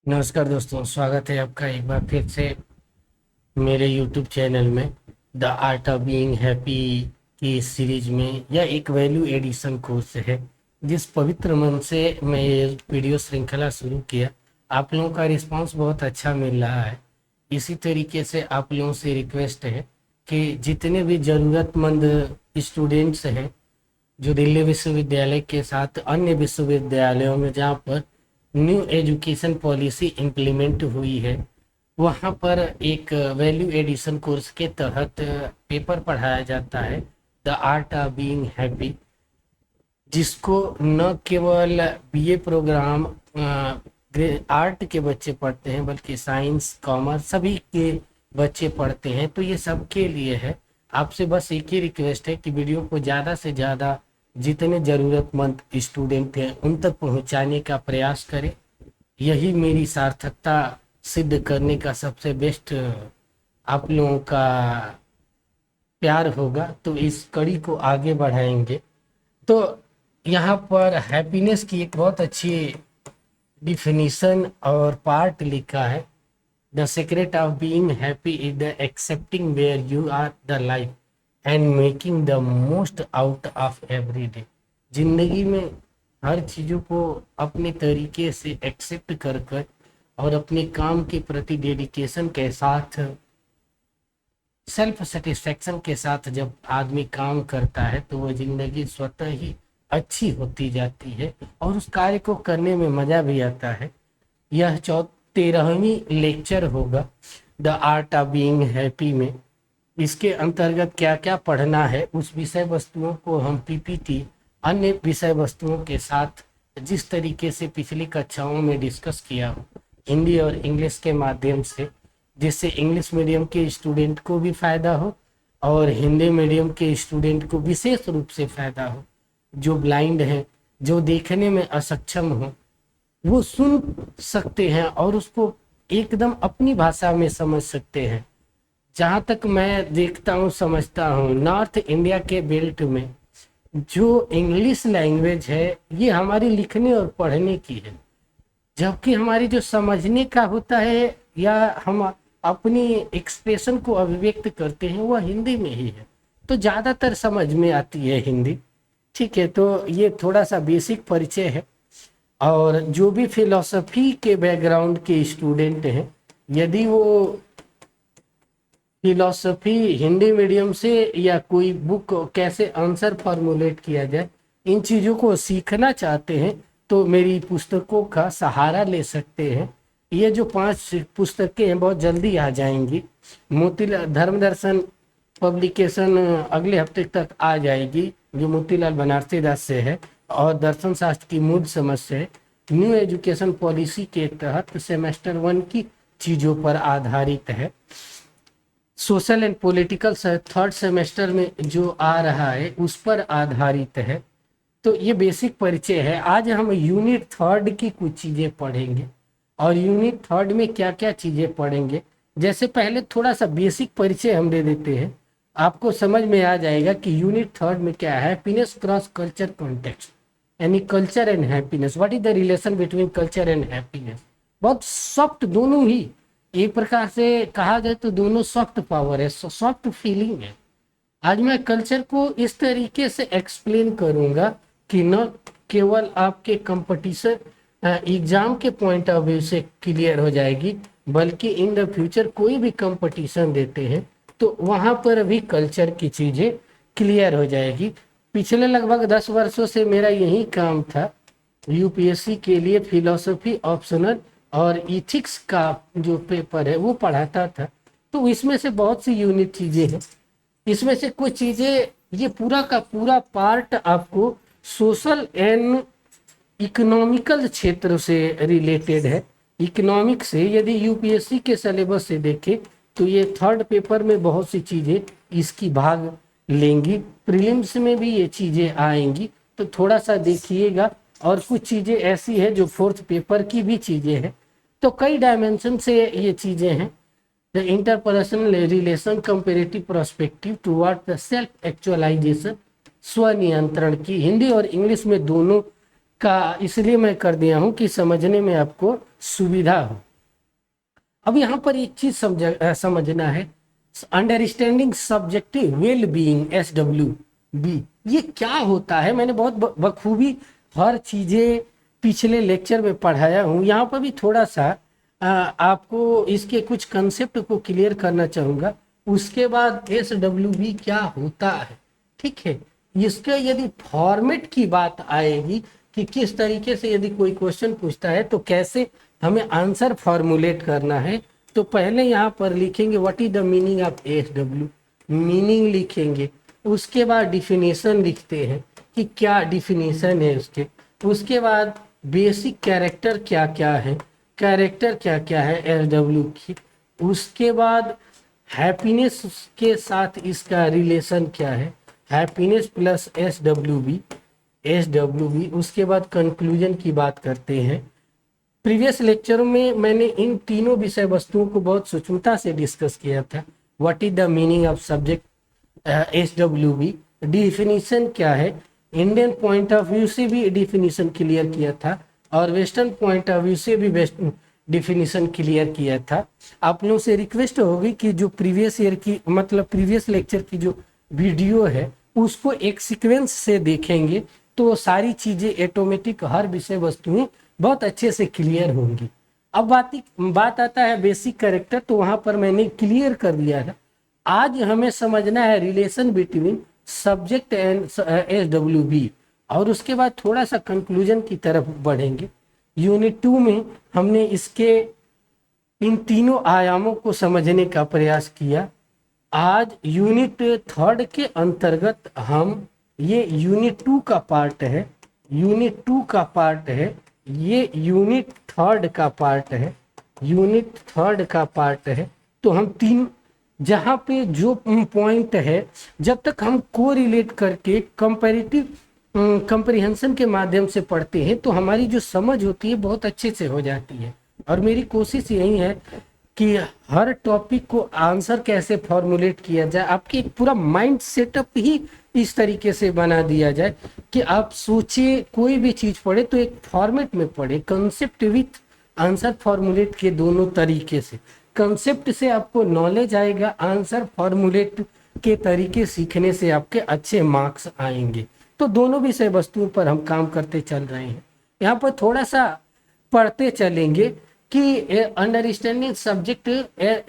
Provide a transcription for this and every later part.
नमस्कार दोस्तों, स्वागत है आपका एक बार फिर से मेरे YouTube चैनल में the art of being happy की इस सीरीज में। यह एक वैल्यू एडिशन कोर्स है जिस पवित्र मन से मैं ये वीडियो श्रृंखला शुरू किया। आप लोगों का रिस्पांस बहुत अच्छा मिल रहा है। इसी तरीके से आप लोगों से रिक्वेस्ट है कि जितने भी ज़रूरतमंद स्टूडेंट्स हैं जो दिल्ली विश्वविद्यालय के साथ अन्य विश्वविद्यालयों में जहाँ पर न्यू एजुकेशन पॉलिसी इम्प्लीमेंट हुई है, वहाँ पर एक वैल्यू एडिशन कोर्स के तहत पेपर पढ़ाया जाता है the art of being happy, जिसको न केवल बीए प्रोग्राम आर्ट के बच्चे पढ़ते हैं बल्कि साइंस कॉमर्स सभी के बच्चे पढ़ते हैं। तो ये सबके लिए है। आपसे बस एक ही रिक्वेस्ट है कि वीडियो को ज़्यादा से ज़्यादा जितने ज़रूरतमंद स्टूडेंट हैं उन तक पहुंचाने का प्रयास करें। यही मेरी सार्थकता सिद्ध करने का सबसे बेस्ट आप लोगों का प्यार होगा, तो इस कड़ी को आगे बढ़ाएंगे। तो यहाँ पर हैप्पीनेस की एक बहुत अच्छी डिफिनीशन और पार्ट लिखा है। The secret of being happy is the accepting where you are the life and making the most out of every day. जिंदगी में हर चीज़ों को अपने तरीके से एक्सेप्ट कर कर और अपने काम के प्रति डेडिकेशन के साथ सेल्फ सेटिस्फेक्शन के साथ जब आदमी काम करता है तो वो जिंदगी स्वतः ही अच्छी होती जाती है और उस कार्य को करने में मज़ा भी आता है। यह 13वीं लेक्चर होगा the art of being happy में। इसके अंतर्गत क्या क्या पढ़ना है उस विषय वस्तुओं को हम पीपीटी अन्य विषय वस्तुओं के साथ जिस तरीके से पिछली कक्षाओं में डिस्कस किया हो हिंदी और इंग्लिश के माध्यम से, जिससे इंग्लिश मीडियम के स्टूडेंट को भी फायदा हो और हिंदी मीडियम के स्टूडेंट को विशेष रूप से फायदा हो। जो ब्लाइंड हैं, जो देखने में असक्षम हो, वो सुन सकते हैं और उसको एकदम अपनी भाषा में समझ सकते हैं। जहाँ तक मैं देखता हूँ समझता हूँ, नॉर्थ इंडिया के बेल्ट में जो इंग्लिश लैंग्वेज है ये हमारी लिखने और पढ़ने की है, जबकि हमारी जो समझने का होता है या हम अपनी एक्सप्रेशन को अभिव्यक्त करते हैं वह हिंदी में ही है। तो ज़्यादातर समझ में आती है हिंदी। ठीक है, तो ये थोड़ा सा बेसिक परिचय है। और जो भी फिलॉसफी के बैकग्राउंड के स्टूडेंट हैं, यदि वो फिलॉसफी हिंदी मीडियम से या कोई बुक कैसे आंसर फॉर्मुलेट किया जाए इन चीज़ों को सीखना चाहते हैं तो मेरी पुस्तकों का सहारा ले सकते हैं। ये जो 5 पुस्तकें हैं बहुत जल्दी आ जाएंगी। मोतीलाल धर्म दर्शन पब्लिकेशन अगले हफ्ते तक आ जाएगी जो मोतीलाल बनारसी दास से है, और दर्शन शास्त्र की मूल समझ से न्यू एजुकेशन पॉलिसी के तहत सेमेस्टर 1 की चीज़ों पर आधारित है। Social and political 3rd semester में जो आ रहा है उस पर आधारित है। तो ये बेसिक परिचय है। आज हम यूनिट 3rd की कुछ चीज़ें पढ़ेंगे और यूनिट 3rd में क्या क्या चीज़ें पढ़ेंगे, जैसे पहले थोड़ा सा बेसिक परिचय हम दे देते हैं, आपको समझ में आ जाएगा कि यूनिट 3rd में क्या है। हैप्पीनेस क्रॉस कल्चर कॉन्टेक्स्ट, यानी culture and happiness. What is the relation between culture and happiness. बहुत सॉफ्ट, दोनों ही एक प्रकार से कहा जाए तो दोनों सॉफ्ट पावर है, सॉफ्ट फीलिंग है। आज मैं कल्चर को इस तरीके से एक्सप्लेन करूंगा कि न केवल आपके कंपटीशन एग्जाम के पॉइंट ऑफ व्यू से क्लियर हो जाएगी, बल्कि इन द फ्यूचर कोई भी कंपटीशन देते हैं तो वहाँ पर भी कल्चर की चीज़ें क्लियर हो जाएगी। पिछले लगभग 10 वर्षों से मेरा यही काम था, यूपीएससी के लिए फिलॉसफी ऑप्शनल और इथिक्स का जो पेपर है वो पढ़ाता था। तो इसमें से बहुत सी यूनिक चीज़ें हैं। इसमें से कुछ चीज़ें, ये पूरा का पूरा पार्ट आपको सोशल एंड इकोनॉमिकल क्षेत्र से रिलेटेड है। इकोनॉमिक से यदि यूपीएससी के सिलेबस से देखें तो ये 3rd पेपर में बहुत सी चीज़ें इसकी भाग लेंगी, प्रीलिम्स में भी ये चीज़ें आएंगी, तो थोड़ा सा देखिएगा। और कुछ चीज़ें ऐसी है जो 4th पेपर की भी चीज़ें हैं। तो कई डायमेंशन से ये चीज़ें हैं। The interpersonal relation comparative prospective toward the self actualization, स्वनियंत्रण की हिंदी और इंग्लिश में दोनों का इसलिए मैं कर दिया हूँ कि समझने में आपको सुविधा हो। अब यहाँ पर एक चीज समझना है, understanding subjective well being SWB, ये क्या होता है। मैंने बहुत बखूबी हर चीजें पिछले लेक्चर में पढ़ाया हूँ। यहाँ पर भी थोड़ा सा आपको इसके कुछ कंसेप्ट को क्लियर करना चाहूँगा। उसके बाद SWB क्या होता है, ठीक है। इसके यदि फॉर्मेट की बात आएगी कि किस तरीके से यदि कोई क्वेश्चन पूछता है तो कैसे हमें आंसर फॉर्मुलेट करना है, तो पहले यहाँ पर लिखेंगे what is the meaning of SW, meaning लिखेंगे। उसके बाद डिफिनेशन लिखते हैं कि क्या डिफिनेशन है उसके बाद बेसिक कैरेक्टर क्या क्या है, कैरेक्टर क्या क्या है SW की। उसके बाद हैप्पीनेस के साथ इसका रिलेशन क्या है, हैप्पीनेस प्लस SWB। उसके बाद कंक्लूजन की बात करते हैं। प्रीवियस लेक्चर में मैंने इन तीनों विषय वस्तुओं को बहुत सूक्ष्मता से डिस्कस किया था। What is the meaning of subject SWB, definition क्या है, इंडियन पॉइंट ऑफ व्यू से भी डिफिनीशन क्लियर किया था और वेस्टर्न पॉइंट ऑफ व्यू से भी वेस्टर्न डिफिनीशन क्लियर किया था। आप लोगों से रिक्वेस्ट होगी कि जो प्रीवियस ईयर की मतलब प्रीवियस लेक्चर की जो वीडियो है उसको एक सीक्वेंस से देखेंगे तो सारी चीजें ऑटोमेटिक हर विषय वस्तुएं बहुत अच्छे से क्लियर होंगी। अब बात आता है बेसिक कैरेक्टर, तो वहां पर मैंने क्लियर कर दिया था। आज हमें समझना है relation between subject and SWB और उसके बाद थोड़ा सा कंक्लूजन की तरफ बढ़ेंगे। यूनिट 2 में हमने इसके इन तीनों आयामों को समझने का प्रयास किया। आज यूनिट 3 के अंतर्गत हम ये यूनिट 2 का पार्ट है, यूनिट 2 का पार्ट है, ये यूनिट 3 का पार्ट है, यूनिट 3 का पार्ट है। तो हम तीन जहाँ पे जो पॉइंट है जब तक हम को रिलेट करके कंपैरेटिव कंप्रिहेंशन के माध्यम से पढ़ते हैं तो हमारी जो समझ होती है बहुत अच्छे से हो जाती है। और मेरी कोशिश यही है कि हर टॉपिक को आंसर कैसे फॉर्मुलेट किया जाए, आपकी एक पूरा माइंड सेटअप ही इस तरीके से बना दिया जाए कि आप सोचिए कोई भी चीज पढ़े तो एक फॉर्मेट में पढ़े, कंसेप्ट विथ आंसर फॉर्मुलेट के दोनों तरीके से। कंसेप्ट से आपको नॉलेज आएगा, आंसर फॉर्मुलेट के तरीके सीखने से आपके अच्छे मार्क्स आएंगे। तो दोनों विषय वस्तुओं पर हम काम करते चल रहे हैं। यहाँ पर थोड़ा सा पढ़ते चलेंगे कि अंडरस्टैंडिंग सब्जेक्ट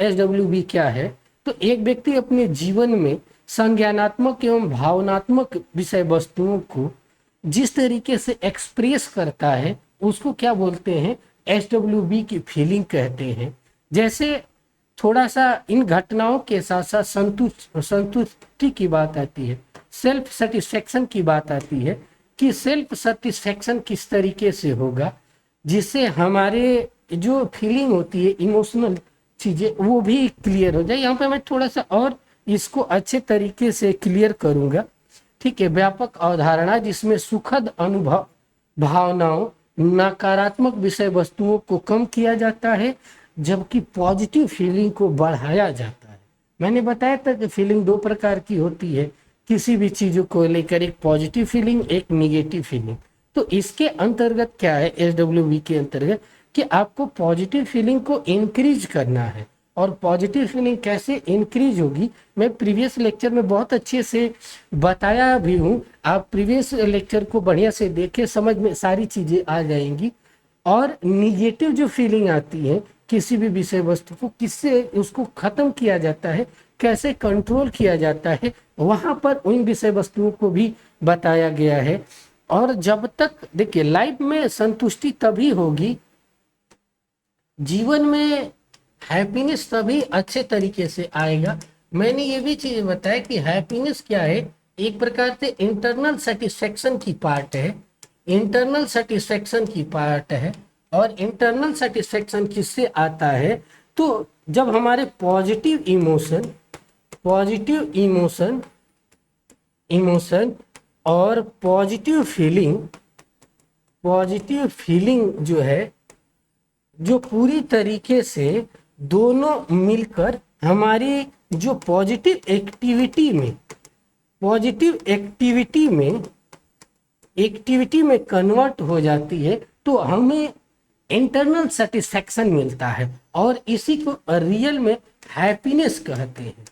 SWB क्या है। तो एक व्यक्ति अपने जीवन में संज्ञानात्मक एवं भावनात्मक विषय वस्तुओं को जिस तरीके से एक्सप्रेस करता है उसको क्या बोलते हैं, SWB की फीलिंग कहते हैं। जैसे थोड़ा सा इन घटनाओं के साथ साथ संतुष्टि की बात आती है, सेल्फ सेटिस्फेक्शन की बात आती है कि सेल्फ सेटिस्फेक्शन किस तरीके से होगा जिससे हमारे जो फीलिंग होती है इमोशनल चीजें वो भी क्लियर हो जाए। यहाँ पे मैं थोड़ा सा और इसको अच्छे तरीके से क्लियर करूंगा, ठीक है। व्यापक अवधारणा जिसमें सुखद अनुभव भावनाओं नकारात्मक विषय वस्तुओं को कम किया जाता है जबकि पॉजिटिव फीलिंग को बढ़ाया जाता है। मैंने बताया था कि फीलिंग दो प्रकार की होती है किसी भी चीजों को लेकर, एक पॉजिटिव फीलिंग एक निगेटिव फीलिंग। तो इसके अंतर्गत क्या है SWB के अंतर्गत कि आपको पॉजिटिव फीलिंग को इंक्रीज करना है। और पॉजिटिव फीलिंग कैसे इंक्रीज होगी मैं प्रीवियस लेक्चर में बहुत अच्छे से बताया भी हूँ। आप प्रीवियस लेक्चर को बढ़िया से देखें, समझ में सारी चीजें आ जाएंगी। और निगेटिव जो फीलिंग आती है किसी भी विषय वस्तु को किससे उसको खत्म किया जाता है, कैसे कंट्रोल किया जाता है, वहां पर उन विषय वस्तुओं को भी बताया गया है। और जब तक देखिए लाइफ में संतुष्टि तभी होगी, जीवन में हैप्पीनेस तभी अच्छे तरीके से आएगा। मैंने ये भी चीज बताया कि हैप्पीनेस क्या है, एक प्रकार से इंटरनल सेटिस्फेक्शन की पार्ट है, इंटरनल सेटिस्फेक्शन की पार्ट है। और इंटरनल सेटिस्फेक्शन किससे आता है, तो जब हमारे पॉजिटिव इमोशन और पॉजिटिव फीलिंग जो है, जो पूरी तरीके से दोनों मिलकर हमारी जो पॉजिटिव एक्टिविटी में एक्टिविटी में कन्वर्ट हो जाती है तो हमें इंटरनल सेटिस्फैक्शन मिलता है, और इसी को रियल में हैप्पीनेस कहते हैं।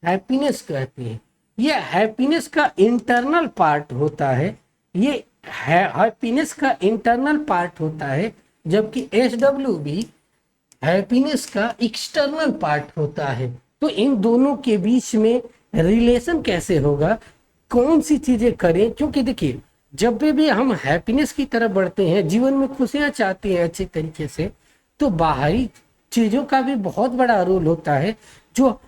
हैप्पीनेस कहते हैं, ये हैप्पीनेस का इंटरनल पार्ट होता है। ये हैप्पीनेस का इंटरनल पार्ट होता है, जबकि SWB हैप्पीनेस का एक्सटर्नल पार्ट होता है। तो इन दोनों के बीच में रिलेशन कैसे होगा, कौन सी चीजें करें, क्योंकि देखिए जब भी हम हैप्पीनेस की तरफ बढ़ते हैं, जीवन में खुशियां चाहते हैं अच्छे तरीके से, तो बाहरी चीजों का भी बहुत बड़ा रोल होता है, जो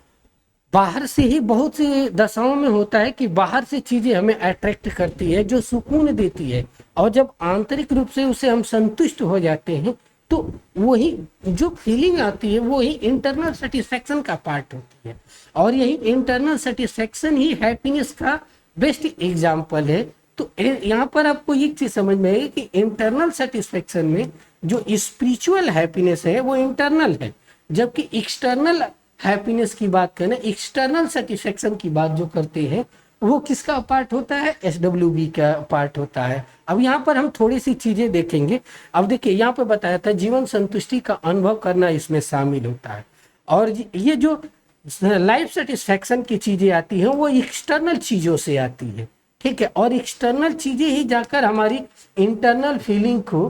बाहर से ही बहुत सी दशाओं में होता है कि बाहर से चीजें हमें अट्रैक्ट करती है, जो सुकून देती है, और जब आंतरिक रूप से उसे हम संतुष्ट हो जाते हैं तो वही जो फीलिंग आती है वही इंटरनल सेटिस्फैक्शन का पार्ट होती है। और यही इंटरनल सेटिस्फैक्शन ही हैप्पीनेस का बेस्ट एग्जाम्पल है। तो यहाँ पर आपको एक चीज समझ में आएगी कि इंटरनल सेटिस्फैक्शन में जो स्पिरिचुअल हैप्पीनेस है वो इंटरनल है, जबकि एक्सटर्नल हैप्पीनेस की बात करें, एक्सटर्नल सेटिस्फैक्शन की बात जो करते हैं, वो किसका पार्ट होता है, SWB का पार्ट होता है। अब यहाँ पर हम थोड़ी सी चीजें देखेंगे। अब देखिए यहाँ पर बताया था जीवन संतुष्टि का अनुभव करना इसमें शामिल होता है, और ये जो लाइफ सेटिस्फैक्शन की चीजें आती हैं वो एक्सटर्नल चीजों से आती है, ठीक है, और एक्सटर्नल चीजें ही जाकर हमारी इंटरनल फीलिंग को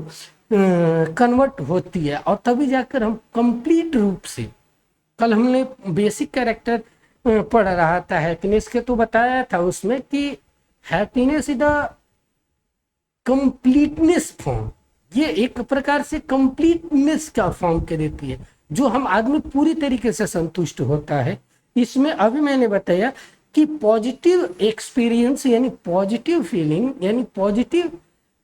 कन्वर्ट होती है, और तभी जाकर हम कंप्लीट रूप से, कल हमने बेसिक कैरेक्टर पढ़ रहा था हैप्पीनेस के, तो बताया था उसमें कि happiness is the completeness form. ये एक प्रकार से कंप्लीटनेस का फॉर्म के देती है, जो हम आदमी पूरी तरीके से संतुष्ट होता है। इसमें अभी मैंने बताया कि पॉजिटिव एक्सपीरियंस यानी पॉजिटिव फीलिंग यानी पॉजिटिव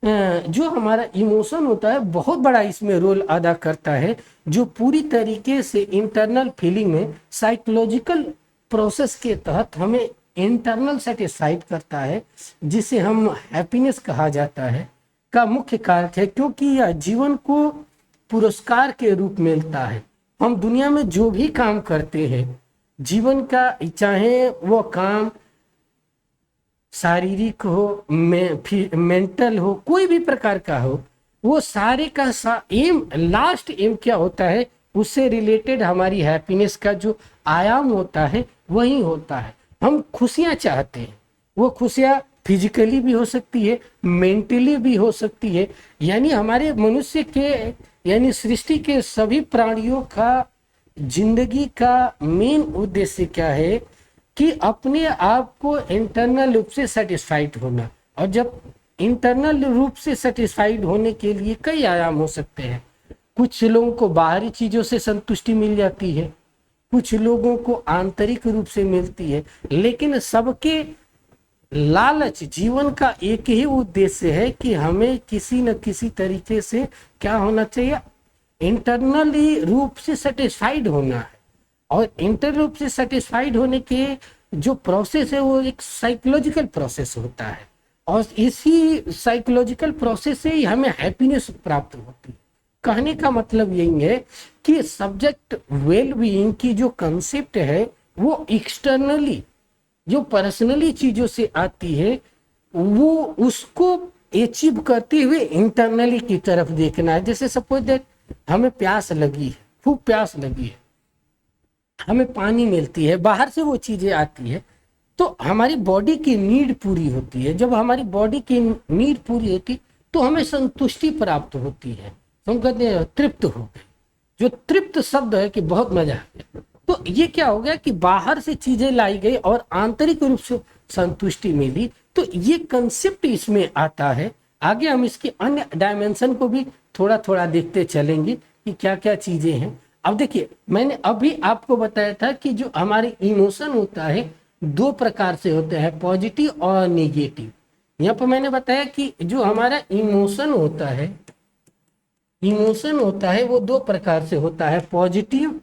जो हमारा इमोशन होता है बहुत बड़ा इसमें रोल अदा करता है, जो पूरी तरीके से इंटरनल फीलिंग में साइकोलॉजिकल प्रोसेस के तहत हमें इंटरनल सेटिस्फाइड करता है, जिसे हम हैप्पीनेस कहा जाता है, का मुख्य कारक है। क्योंकि यह जीवन को पुरस्कार के रूप में मिलता है। हम दुनिया में जो भी काम करते हैं जीवन का, चाहे वो काम शारीरिक हो, मेंटल हो, कोई भी प्रकार का हो, वो सारे का एम, लास्ट एम क्या होता है, उससे रिलेटेड हमारी हैप्पीनेस का जो आयाम होता है वही होता है। हम खुशियां चाहते हैं, वो खुशियां फिजिकली भी हो सकती है, मेंटली भी हो सकती है। यानी हमारे मनुष्य के यानी सृष्टि के सभी प्राणियों का जिंदगी का मेन उद्देश्य क्या है कि अपने आप को इंटरनल रूप से सेटिस्फाइड होना। और जब इंटरनल रूप से सेटिस्फाइड होने के लिए कई आयाम हो सकते हैं। कुछ लोगों को बाहरी चीजों से संतुष्टि मिल जाती है, कुछ लोगों को आंतरिक रूप से मिलती है, लेकिन सबके लालच, जीवन का एक ही उद्देश्य है कि हमें किसी न किसी तरीके से क्या होना चाहिए, इंटरनली रूप से सेटिस्फाइड होना है। और इंटरनल रूप से सेटिस्फाइड होने के जो प्रोसेस है वो एक साइकोलॉजिकल प्रोसेस होता है, और इसी साइकोलॉजिकल प्रोसेस से ही हमें हैप्पीनेस प्राप्त होती है। कहने का मतलब यही है कि सब्जेक्ट वेल बीइंग की जो कंसेप्ट है वो एक्सटर्नली, जो पर्सनली चीजों से आती है, वो उसको अचीव करते हुए इंटरनली की तरफ देखना है। जैसे सपोज दैट हमें प्यास लगी है, खूब प्यास लगी है, हमें पानी मिलती है, बाहर से वो चीजें आती है, तो हमारी बॉडी की नीड पूरी होती है। जब हमारी बॉडी की नीड पूरी होती तो हमें संतुष्टि प्राप्त होती है, तो हम कहते हैं तृप्त हो गए। जो तृप्त शब्द है कि बहुत मजा आ गया, तो ये क्या हो गया कि बाहर से चीजें लाई गई और आंतरिक रूप से संतुष्टि मिली। तो ये कंसेप्ट इसमें आता है। आगे हम इसके अन्य डायमेंशन को भी थोड़ा थोड़ा देखते चलेंगे कि क्या क्या चीजें हैं। अब देखिए, मैंने अभी आपको बताया था कि जो हमारे इमोशन होता है दो प्रकार से होते हैं, पॉजिटिव और निगेटिव। यहाँ पर मैंने बताया कि जो हमारा इमोशन होता है वो दो प्रकार से होता है, पॉजिटिव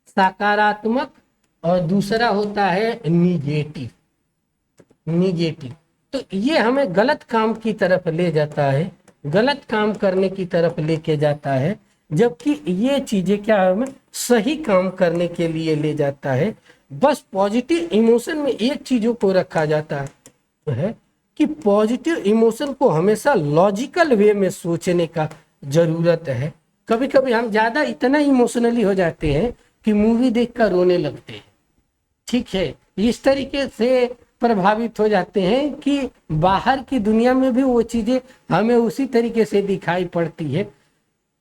सकारात्मक, और दूसरा होता है निगेटिव। तो ये हमें गलत काम की तरफ ले जाता है, गलत काम करने की तरफ लेके जाता है, जबकि ये चीजें क्या हमें सही काम करने के लिए ले जाता है। बस पॉजिटिव इमोशन में एक चीजों को रखा जाता है कि पॉजिटिव इमोशन को हमेशा लॉजिकल वे में सोचने का जरूरत है। कभी कभी हम ज़्यादा इतना इमोशनली हो जाते हैं कि मूवी देखकर रोने लगते हैं, ठीक है, इस तरीके से प्रभावित हो जाते हैं कि बाहर की दुनिया में भी वो चीज़ें हमें उसी तरीके से दिखाई पड़ती है।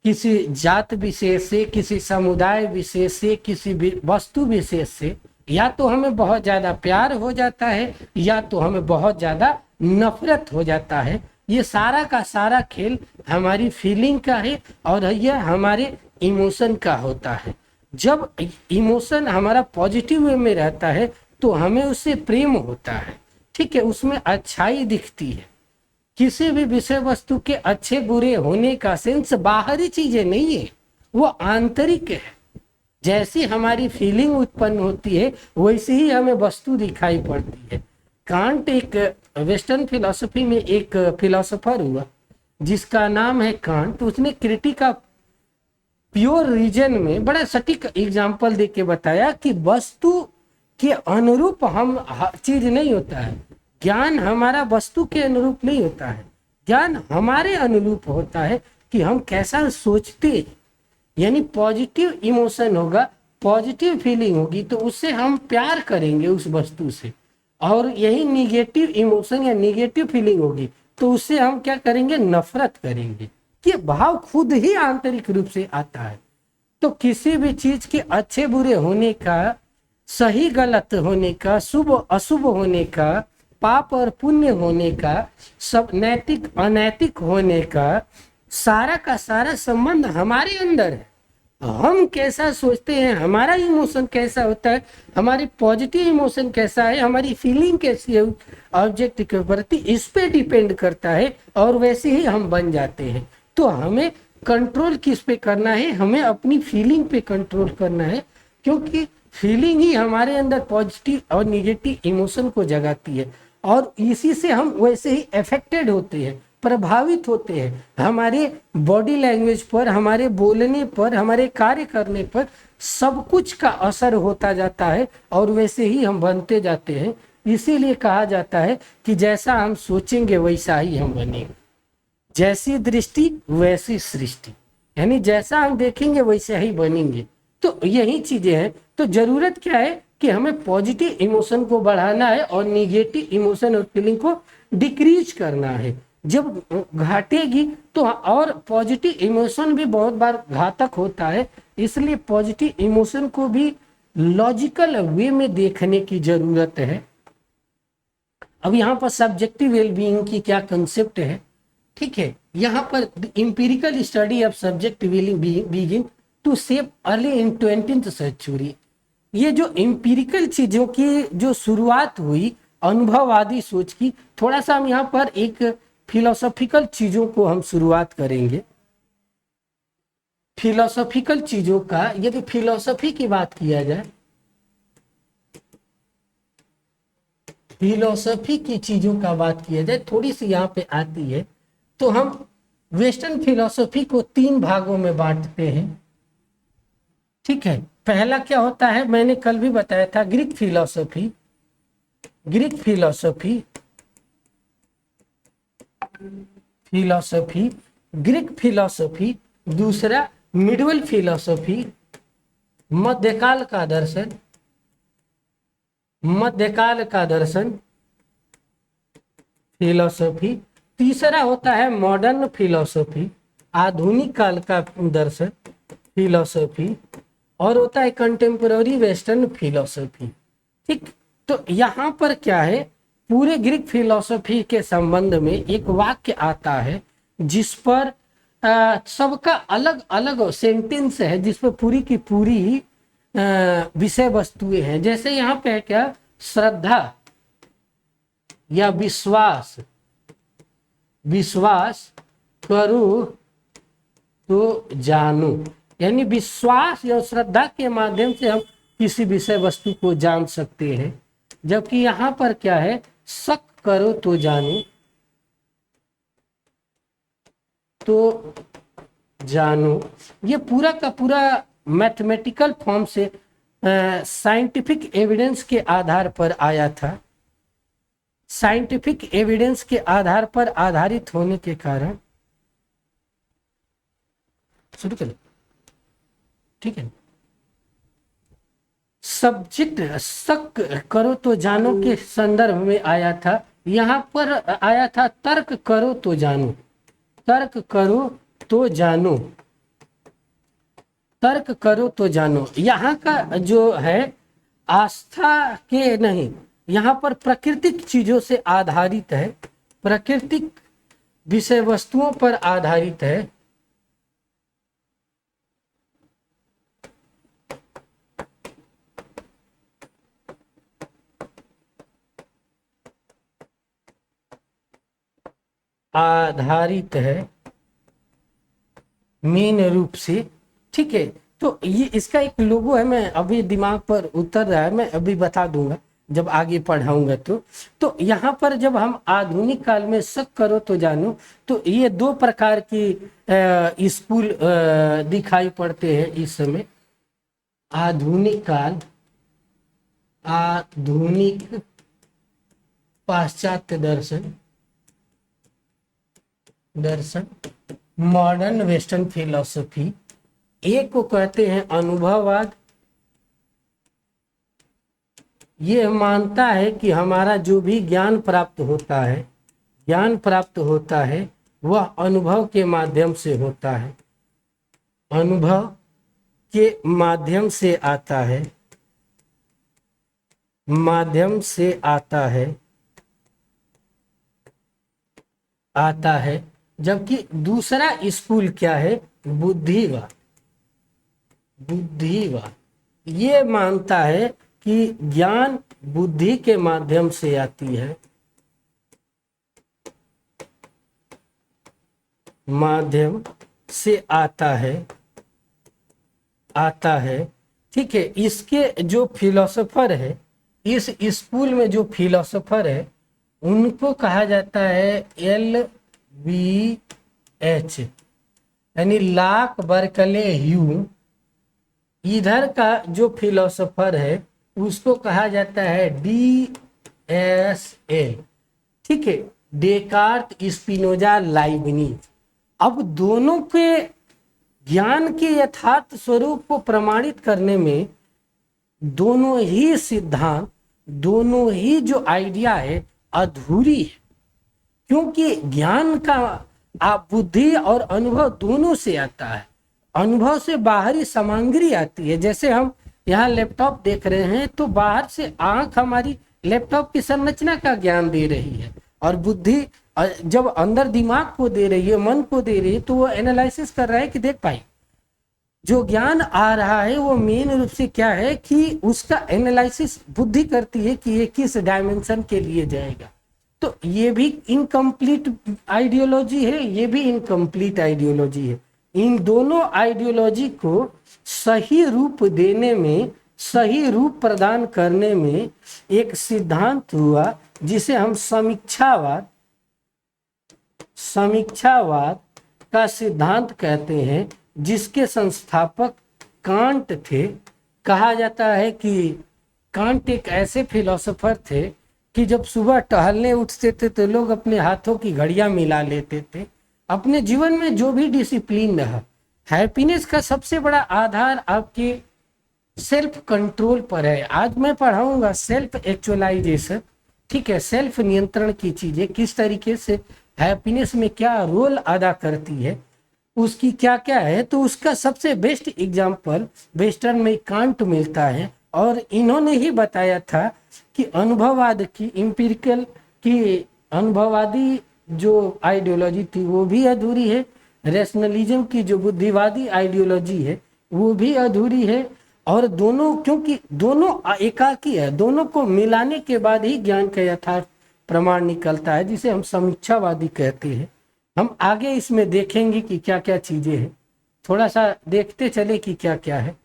किसी जात विशेष से, किसी समुदाय विशेष से, किसी वस्तु विशेष से या तो हमें बहुत ज़्यादा प्यार हो जाता है या तो हमें बहुत ज़्यादा नफरत हो जाता है। ये सारा का सारा खेल हमारी फीलिंग का है और यह हमारे इमोशन का होता है। जब इमोशन हमारा पॉजिटिव वे में रहता है तो हमें उससे प्रेम होता है, ठीक है, उसमें अच्छाई दिखती है। किसी भी विषय वस्तु के अच्छे बुरे होने का सेंस बाहरी चीजें नहीं है, वो आंतरिक है। जैसी हमारी फीलिंग उत्पन्न होती है वैसे ही हमें वस्तु दिखाई पड़ती है। कांट एक वेस्टर्न फिलॉसफी में एक फिलोसोफर हुआ जिसका नाम है कांट। उसने क्रिटिक ऑफ प्योर रीजन में बड़ा सटीक एग्जाम्पल दे के बताया कि वस्तु के अनुरूप हम चीज नहीं होता है। ज्ञान हमारा वस्तु के अनुरूप नहीं होता है, ज्ञान हमारे अनुरूप होता है कि हम कैसा सोचते हैं। यानी पॉजिटिव इमोशन होगा, पॉजिटिव फीलिंग होगी तो उससे हम प्यार करेंगे उस वस्तु से, और यही निगेटिव इमोशन या निगेटिव फीलिंग होगी तो उससे हम क्या करेंगे, नफरत करेंगे। ये भाव खुद ही आंतरिक रूप से आता है। तो किसी भी चीज के अच्छे बुरे होने का, सही गलत होने का, शुभ अशुभ होने का, पाप और पुण्य होने का, सब नैतिक अनैतिक होने का सारा का सारा संबंध हमारे अंदर है। हम कैसा सोचते हैं, हमारा इमोशन कैसा होता है, हमारी पॉजिटिव इमोशन कैसा है, हमारी फीलिंग कैसी है ऑब्जेक्ट के प्रति, इस पे डिपेंड करता है और वैसे ही हम बन जाते हैं। तो हमें कंट्रोल किस पे करना है, हमें अपनी फीलिंग पे कंट्रोल करना है, क्योंकि फीलिंग ही हमारे अंदर पॉजिटिव और निगेटिव इमोशन को जगाती है और इसी से हम वैसे ही अफेक्टेड होते हैं, प्रभावित होते हैं। हमारे बॉडी लैंग्वेज पर, हमारे बोलने पर, हमारे कार्य करने पर सब कुछ का असर होता जाता है और वैसे ही हम बनते जाते हैं। इसीलिए कहा जाता है कि जैसा हम सोचेंगे वैसा ही हम बनेंगे। जैसी दृष्टि वैसी सृष्टि, यानी जैसा हम देखेंगे वैसे ही बनेंगे। तो यही चीजें हैं। तो जरूरत क्या है कि हमें पॉजिटिव इमोशन को बढ़ाना है और निगेटिव इमोशन और फीलिंग को डिक्रीज करना है। जब घटेगी तो, और पॉजिटिव इमोशन भी बहुत बार घातक होता है, इसलिए पॉजिटिव इमोशन को भी लॉजिकल वे में देखने की जरूरत है। अब यहाँ पर सब्जेक्टिव वेलबीइंग की क्या कंसेप्ट है, ठीक है, यहाँ पर empirical study of subject begin to shape early in 20th century. ये जो इंपीरिकल चीजों की जो शुरुआत हुई अनुभववादी सोच की, थोड़ा सा हम यहाँ पर एक फिलोसॉफिकल चीजों को हम शुरुआत करेंगे। फिलोसॉफिकल चीजों का, यदि फिलोसॉफी की बात किया जाए, फिलोसॉफी की चीजों का बात किया जाए, थोड़ी सी यहाँ पे आती है, तो हम वेस्टर्न फिलोसॉफी को 3 भागों में बांटते हैं, ठीक है। पहला क्या होता है, मैंने कल भी बताया था, Greek philosophy, Greek philosophy, Greek philosophy. दूसरा मिडवल फिलोसॉफी, मध्यकाल का दर्शन, मध्यकाल का दर्शन फिलोसॉफी। तीसरा होता है मॉडर्न फिलोसॉफी, आधुनिक काल का दर्शन फिलोसॉफी, और होता है कंटेम्पोररी वेस्टर्न फिलोसॉफी, ठीक। तो यहाँ पर क्या है, पूरे ग्रीक फिलोसॉफी के संबंध में एक वाक्य आता है जिस पर सबका अलग अलग सेंटेंस है, जिस पर पूरी की पूरी विषय वस्तुएं हैं। जैसे यहाँ पे है क्या, श्रद्धा या विश्वास, विश्वास करो तो जानो, यानी विश्वास या श्रद्धा के माध्यम से हम किसी विषय वस्तु को जान सकते हैं। जबकि यहाँ पर क्या है, शक करो तो जानो, तो जानो, ये पूरा का पूरा मैथमेटिकल फॉर्म से साइंटिफिक एविडेंस के आधार पर आया था। साइंटिफिक एविडेंस के आधार पर आधारित होने के कारण, शुरू करें, ठीक है। सब्जेक्ट शक करो तो जानो के संदर्भ में आया था, यहाँ पर आया था तर्क करो तो जानो, तर्क करो तो जानो, तर्क करो तो जानो। यहाँ का जो है आस्था के नहीं, यहाँ पर प्राकृतिक चीजों से आधारित है, प्राकृतिक विषय वस्तुओं पर आधारित है। आधारित है मेन रूप से, ठीक है। तो ये इसका एक लोगो है, मैं अभी दिमाग पर उतर रहा है, मैं अभी बता दूंगा जब आगे पढ़ाऊंगा। तो यहाँ पर जब हम आधुनिक काल में शक करो तो जानो, तो ये दो प्रकार की स्कूल दिखाई पड़ते हैं इस समय। आधुनिक काल, आधुनिक पाश्चात्य दर्शन, दर्शन मॉडर्न वेस्टर्न फिलॉसफी। एक को कहते हैं अनुभववाद, ये मानता है कि हमारा जो भी ज्ञान प्राप्त होता है, ज्ञान प्राप्त होता है वह अनुभव के माध्यम से होता है, अनुभव के माध्यम से आता है, माध्यम से आता है, आता है। जबकि दूसरा स्कूल क्या है, बुद्धिवाद, बुद्धिवाद ये मानता है कि ज्ञान बुद्धि के माध्यम से आती है, माध्यम से आता है, आता है, ठीक है। इसके जो फिलोसोफर है, इस स्कूल में जो फिलोसोफर है उनको कहा जाता है LBH, यानी लॉक, बर्कले, ह्यूम। इधर का जो फिलोसोफर है उसको कहा जाता है DSL, ठीक है, डेकार्ट, स्पिनोजा, लाइबनिज। अब दोनों के ज्ञान के यथार्थ स्वरूप को प्रमाणित करने में दोनों ही सिद्धांत, दोनों ही जो आइडिया है अधूरी है, क्योंकि ज्ञान का आप बुद्धि और अनुभव दोनों से आता है। अनुभव से बाहरी सामग्री आती है, जैसे हम यहाँ लैपटॉप देख रहे हैं तो बाहर से आंख हमारी लैपटॉप की संरचना का ज्ञान दे रही है, और बुद्धि जब अंदर दिमाग को दे रही है, मन को दे रही है, तो वो एनालिसिस कर रहा है कि देख भाई जो ज्ञान आ रहा है वो मेन रूप से क्या है कि उसका एनालिसिस बुद्धि करती है कि ये किस डायमेंशन के लिए जाएगा। तो ये भी इनकम्प्लीट आइडियोलॉजी है, ये भी इनकम्प्लीट आइडियोलॉजी है। इन दोनों आइडियोलॉजी को सही रूप देने में, सही रूप प्रदान करने में एक सिद्धांत हुआ जिसे हम समीक्षावाद, समीक्षावाद का सिद्धांत कहते हैं, जिसके संस्थापक कांट थे। कहा जाता है कि कांट एक ऐसे फिलोसोफर थे कि जब सुबह टहलने उठते थे तो लोग अपने हाथों की घड़ियां मिला लेते थे। अपने जीवन में जो भी डिसिप्लिन रहा, हैप्पीनेस का सबसे बड़ा आधार आपके सेल्फ कंट्रोल पर है। आज मैं पढ़ाऊंगा सेल्फ एक्चुअलाइजेशन, ठीक है, सेल्फ नियंत्रण की चीजें किस तरीके से हैप्पीनेस में क्या रोल अदा करती है, उसकी क्या क्या है। तो उसका सबसे बेस्ट एग्जाम्पल वेस्टर्न में कांट मिलता है, और इन्होंने ही बताया था कि अनुभववाद की, इंपिरिकल की अनुभववादी जो आइडियोलॉजी थी वो भी अधूरी है, रैशनलिज्म की जो बुद्धिवादी आइडियोलॉजी है वो भी अधूरी है, और दोनों, क्योंकि दोनों एकाकी है, दोनों को मिलाने के बाद ही ज्ञान का यथार्थ प्रमाण निकलता है, जिसे हम समीक्षावादी कहते हैं। हम आगे इसमें देखेंगे कि क्या क्या चीजें हैं, थोड़ा सा देखते चले कि क्या क्या है।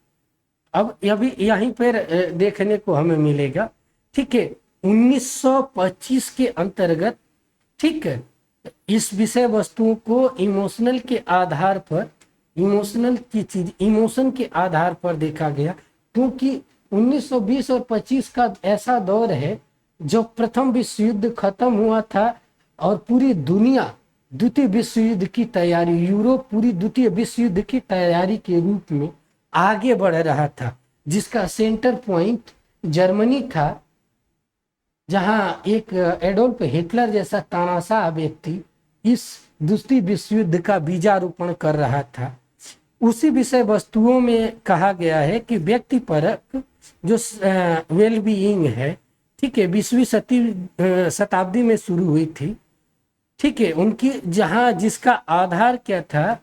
अब अभी यहीं पर देखने को हमें मिलेगा, ठीक है। 1925 के अंतर्गत, ठीक है, इस विषय वस्तुओं को इमोशनल के आधार पर, इमोशनल की चीज इमोशन के आधार पर देखा गया, क्योंकि 1920 और 25 का ऐसा दौर है जब प्रथम विश्व युद्ध खत्म हुआ था और पूरी दुनिया द्वितीय विश्व युद्ध की तैयारी, यूरोप पूरी द्वितीय विश्व युद्ध की तैयारी के रूप में आगे बढ़ रहा था, जिसका सेंटर पॉइंट जर्मनी था, जहां एक एडोल्फ हिटलर जैसा तानाशाह व्यक्ति इस दूसरी विश्व युद्ध का बीजारोपण कर रहा था। उसी विषय वस्तुओं में कहा गया है कि व्यक्ति परक जो वेल बीइंग है, ठीक है, 20वीं शताब्दी में शुरू हुई थी, ठीक है, उनकी जहां जिसका आधार क्या था,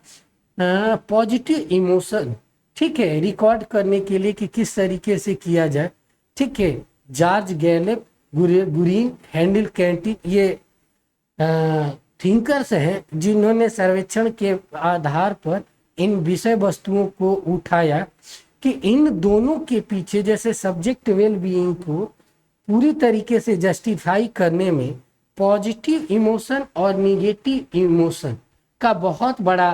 पॉजिटिव इमोशन, ठीक है, रिकॉर्ड करने के लिए कि किस तरीके से किया जाए, ठीक है। जॉर्ज गैलेप, गुरीन, हैंडल कैंटी, ये थिंकर्स हैं जिन्होंने सर्वेक्षण के आधार पर इन विषय वस्तुओं को उठाया कि इन दोनों के पीछे, जैसे सब्जेक्ट वेल बीइंग को पूरी तरीके से जस्टिफाई करने में पॉजिटिव इमोशन और निगेटिव इमोशन का बहुत बड़ा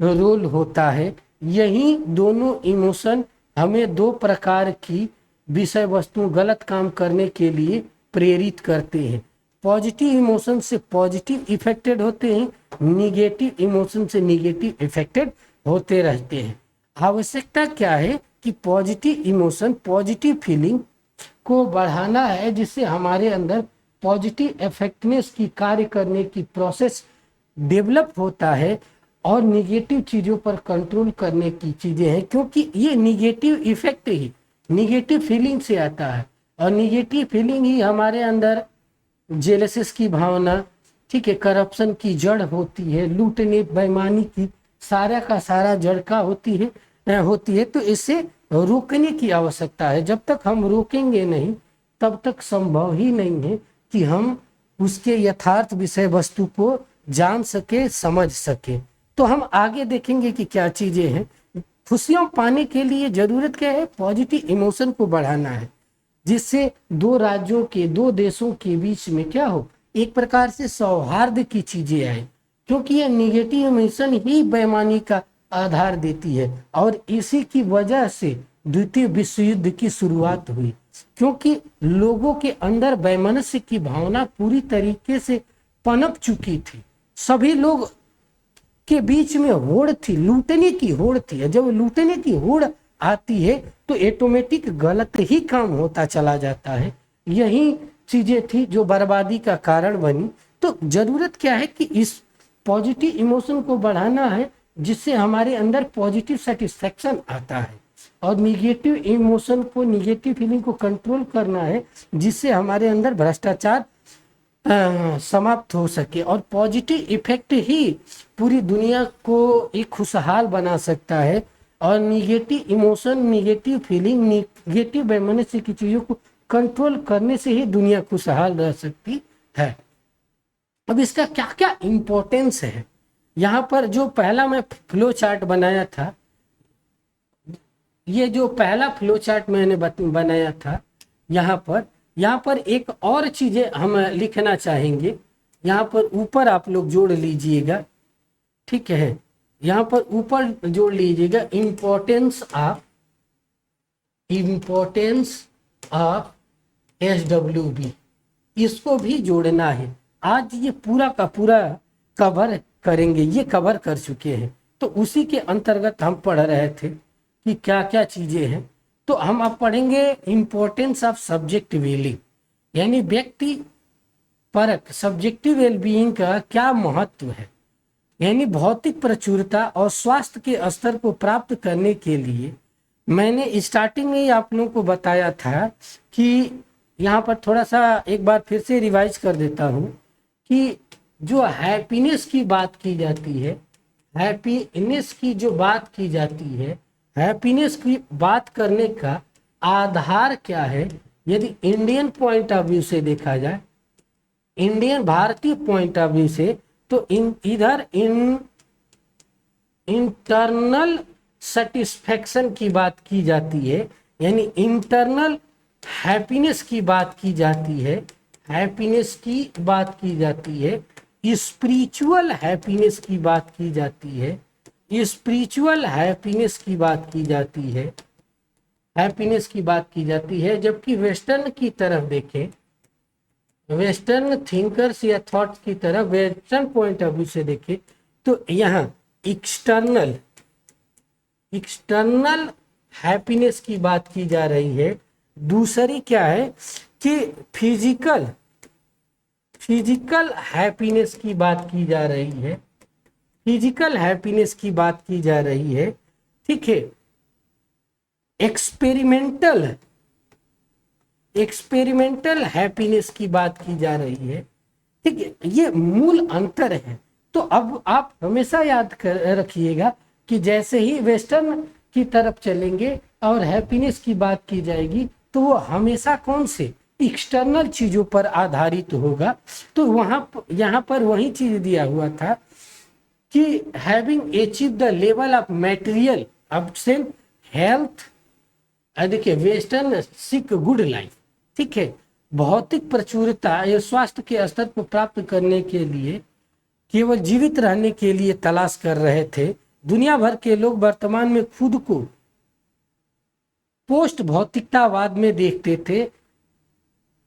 रोल होता है। यही दोनों इमोशन हमें दो प्रकार की विषय वस्तु गलत काम करने के लिए प्रेरित करते हैं। पॉजिटिव इमोशन से पॉजिटिव इफेक्टेड होते हैं, निगेटिव इमोशन से निगेटिव इफेक्टेड होते रहते हैं। आवश्यकता क्या है कि पॉजिटिव इमोशन, पॉजिटिव फीलिंग को बढ़ाना है, जिससे हमारे अंदर पॉजिटिव इफेक्टनेस की कार्य करने की प्रोसेस डेवलप होता है और निगेटिव चीज़ों पर कंट्रोल करने की चीज़ें हैं, क्योंकि ये निगेटिव इफेक्ट ही निगेटिव फीलिंग से आता है और निगेटिव फीलिंग ही हमारे अंदर जेलसिस की भावना, ठीक है, करप्शन की जड़ होती है, लूटने बेईमानी की सारा का सारा जड़ का होती है। तो इसे रोकने की आवश्यकता है। जब तक हम रोकेंगे नहीं तब तक संभव ही नहीं है कि हम उसके यथार्थ विषय वस्तु को जान सके, समझ सके। तो हम आगे देखेंगे कि क्या चीजें हैं। खुशियां पाने के लिए जरूरत क्या है? पॉजिटिव इमोशन को बढ़ाना है, जिससे दो राज्यों के, दो देशों के बीच में क्या हो, एक प्रकार से सौहार्द की चीजें आए, क्योंकि ये निगेटिव इमोशन ही बेईमानी का आधार देती है और इसी की वजह से द्वितीय विश्व युद्ध की शुरुआत हुई, क्योंकि लोगों के अंदर वैमनस्य की भावना पूरी तरीके से पनप चुकी थी। सभी लोग के बीच में होड़ थी, लूटने की होड़ थी। जब लूटने की होड़ आती है तो ऑटोमेटिक गलत ही काम होता चला जाता है। यही चीजें थी जो बर्बादी का कारण बनी। तो जरूरत क्या है कि इस पॉजिटिव इमोशन को बढ़ाना है, जिससे हमारे अंदर पॉजिटिव सेटिस्फेक्शन आता है, और निगेटिव इमोशन को, निगेटिव फीलिंग को कंट्रोल करना है, जिससे हमारे अंदर भ्रष्टाचार समाप्त हो सके। और पॉजिटिव इफेक्ट ही पूरी दुनिया को एक खुशहाल बना सकता है, और negative emotion, negative feeling, negative वैमनस्य की चीज़ों को कंट्रोल करने से ही दुनिया खुशहाल रह सकती है। अब इसका क्या क्या इम्पोर्टेंस है, यहाँ पर जो पहला मैं फ्लो चार्ट बनाया था, ये जो पहला फ्लो चार्ट मैंने बनाया था, यहाँ पर एक और चीजें हम लिखना चाहेंगे। यहाँ पर ऊपर आप लोग जोड़ लीजिएगा, ठीक है, यहाँ पर ऊपर जोड़ लीजिएगा इम्पोर्टेंस ऑफ SWB, इसको भी जोड़ना है। आज ये पूरा का पूरा कवर करेंगे, ये कवर कर चुके हैं। तो उसी के अंतर्गत हम पढ़ रहे थे कि क्या क्या चीजें हैं। तो हम अब पढ़ेंगे इम्पोर्टेंस ऑफ सब्जेक्टिव वेलिंग, यानी व्यक्ति परक सब्जेक्टिव वेलबीइंग का क्या महत्व है। यानी भौतिक प्रचुरता और स्वास्थ्य के स्तर को प्राप्त करने के लिए मैंने स्टार्टिंग में ही आप लोगों को बताया था कि यहाँ पर थोड़ा सा एक बार फिर से रिवाइज कर देता हूँ कि जो हैप्पीनेस की बात की जाती है, हैप्पीनेस की जो बात की जाती है, हैप्पीनेस की बात करने का आधार क्या है। यदि इंडियन पॉइंट ऑफ व्यू से देखा जाए, इंडियन भारतीय पॉइंट ऑफ व्यू से, तो इधर इंटरनल सेटिस्फेक्शन की बात की जाती है, यानी इंटरनल हैप्पीनेस की बात की जाती है, हैप्पीनेस की बात की जाती है, स्पिरिचुअल हैप्पीनेस की बात की जाती है, स्पिरिचुअल हैप्पीनेस की बात की जाती है, हैप्पीनेस की बात की जाती है। जबकि वेस्टर्न की तरफ देखें वेस्टर्न थिंकर्स या थॉट्स की तरह वेस्टर्न पॉइंट ऑफ व्यू से देखें तो यहाँ एक्सटर्नल एक्सटर्नल हैप्पीनेस की बात की जा रही है। दूसरी क्या है कि फिजिकल फिजिकल हैप्पीनेस की बात की जा रही है। फिजिकल हैप्पीनेस की बात की जा रही है, ठीक है। एक्सपेरिमेंटल एक्सपेरिमेंटल हैप्पीनेस की बात की जा रही है, ठीक है। ये मूल अंतर है। तो अब आप हमेशा याद कर रखिएगा कि जैसे ही वेस्टर्न की तरफ चलेंगे और हैप्पीनेस की बात की जाएगी तो वो हमेशा कौन से एक्सटर्नल चीजों पर आधारित होगा। तो यहाँ पर वही चीज दिया हुआ था कि having achieve the level of material option health, देखिए वेस्टर्न सीक गुड लाइफ, ठीक है। भौतिक प्रचुरता या स्वास्थ्य के स्तर को प्राप्त करने के लिए केवल जीवित रहने के लिए तलाश कर रहे थे। दुनिया भर के लोग वर्तमान में खुद को पोस्ट भौतिकतावाद में देखते थे,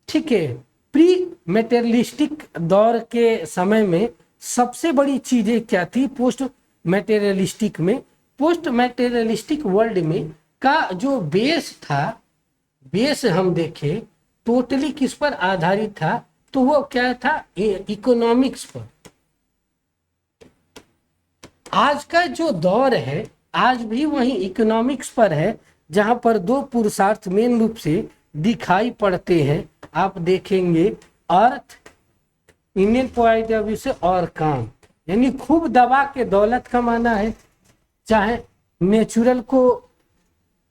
ठीक है। प्री मेटेरियलिस्टिक दौर के समय में सबसे बड़ी चीजें क्या थी? पोस्ट मेटेरियलिस्टिक वर्ल्ड में का जो बेस था, बेस हम देखें टोटली किस पर आधारित था? तो वो क्या था? इकोनॉमिक्स पर। आज का जो दौर है आज भी वही इकोनॉमिक्स पर है, जहां पर दो पुरुषार्थ मेन रूप से दिखाई पड़ते हैं। आप देखेंगे अर्थ इंडियन पॉइंट ऑफ व्यू से और काम, यानी खूब दबा के दौलत कमाना है, चाहे नेचुरल को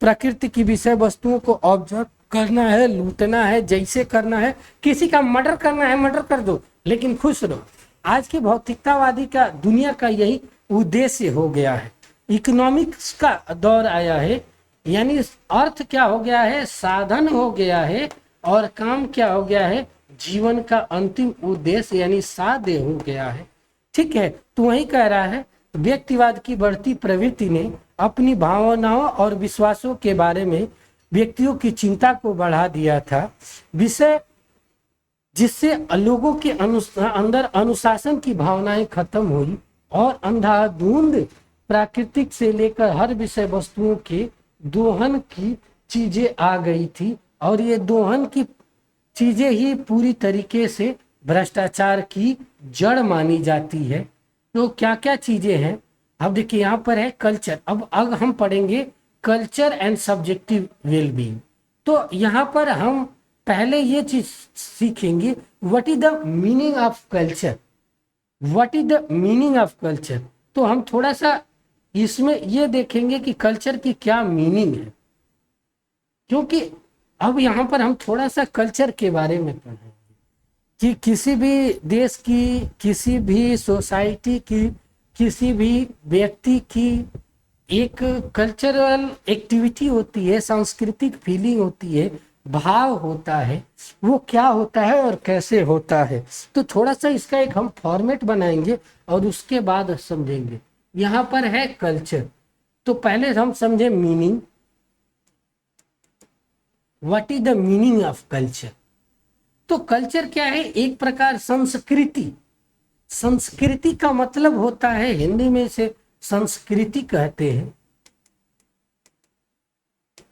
प्रकृति की विषय वस्तुओं को ऑब्जर्व करना है, लूटना है, जैसे करना है, किसी का मर्डर करना है मर्डर कर दो लेकिन खुश रहो। आज के भौतिकतावादी का दुनिया का यही उद्देश्य हो गया है। इकोनॉमिक्स का दौर आया है, यानी अर्थ क्या हो गया है? साधन हो गया है, और काम क्या हो गया है? जीवन का अंतिम उद्देश्य यानी साध्य हो गया है, ठीक है। तो वही कह रहा है व्यक्तिवाद की बढ़ती प्रवृत्ति ने अपनी भावनाओं और विश्वासों के बारे में व्यक्तियों की चिंता को बढ़ा दिया था, विषय जिससे लोगों के अंदर अनुशासन की भावनाएं खत्म हुई और अंधाधुंध प्राकृतिक से लेकर हर विषय वस्तुओं के दोहन की चीजें आ गई थी, और ये दोहन की चीजें ही पूरी तरीके से भ्रष्टाचार की जड़ मानी जाती है। तो क्या क्या चीजें हैं? अब देखिए यहाँ पर है कल्चर। अब हम पढ़ेंगे कल्चर एंड सब्जेक्टिव वेलबींग। तो यहाँ पर हम पहले ये चीज सीखेंगे, what is the meaning of culture. What is the meaning of culture. तो हम थोड़ा सा इसमें ये देखेंगे कि कल्चर की क्या मीनिंग है, क्योंकि अब यहाँ पर हम थोड़ा सा कल्चर के बारे में पढ़ेंगे कि किसी भी देश की, किसी भी सोसाइटी की, किसी भी व्यक्ति की एक कल्चरल एक्टिविटी होती है, सांस्कृतिक फीलिंग होती है, भाव होता है, वो क्या होता है और कैसे होता है। तो थोड़ा सा इसका एक हम फॉर्मेट बनाएंगे और उसके बाद समझेंगे। यहाँ पर है कल्चर, तो पहले हम समझे meaning. What is the meaning of culture. तो कल्चर क्या है? एक प्रकार संस्कृति। संस्कृति का मतलब होता है, हिंदी में इसे संस्कृति कहते हैं,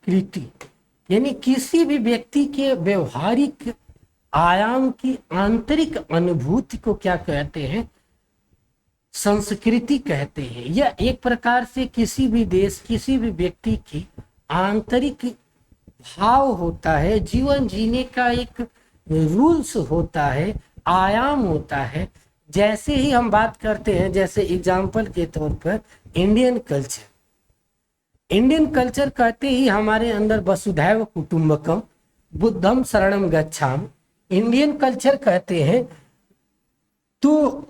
कृति, यानी किसी भी व्यक्ति के व्यवहारिक आयाम की आंतरिक अनुभूति को क्या कहते हैं? संस्कृति कहते हैं। यह एक प्रकार से किसी भी देश, किसी भी व्यक्ति की आंतरिक भाव होता है, जीवन जीने का एक रूल्स होता है, आयाम होता है। जैसे ही हम बात करते हैं, जैसे एग्जाम्पल के तौर पर इंडियन कल्चर। इंडियन कल्चर कहते ही हमारे अंदर वसुधैव कुटुंबकम, बुद्धम शरणम गच्छामि। इंडियन कल्चर कहते हैं तो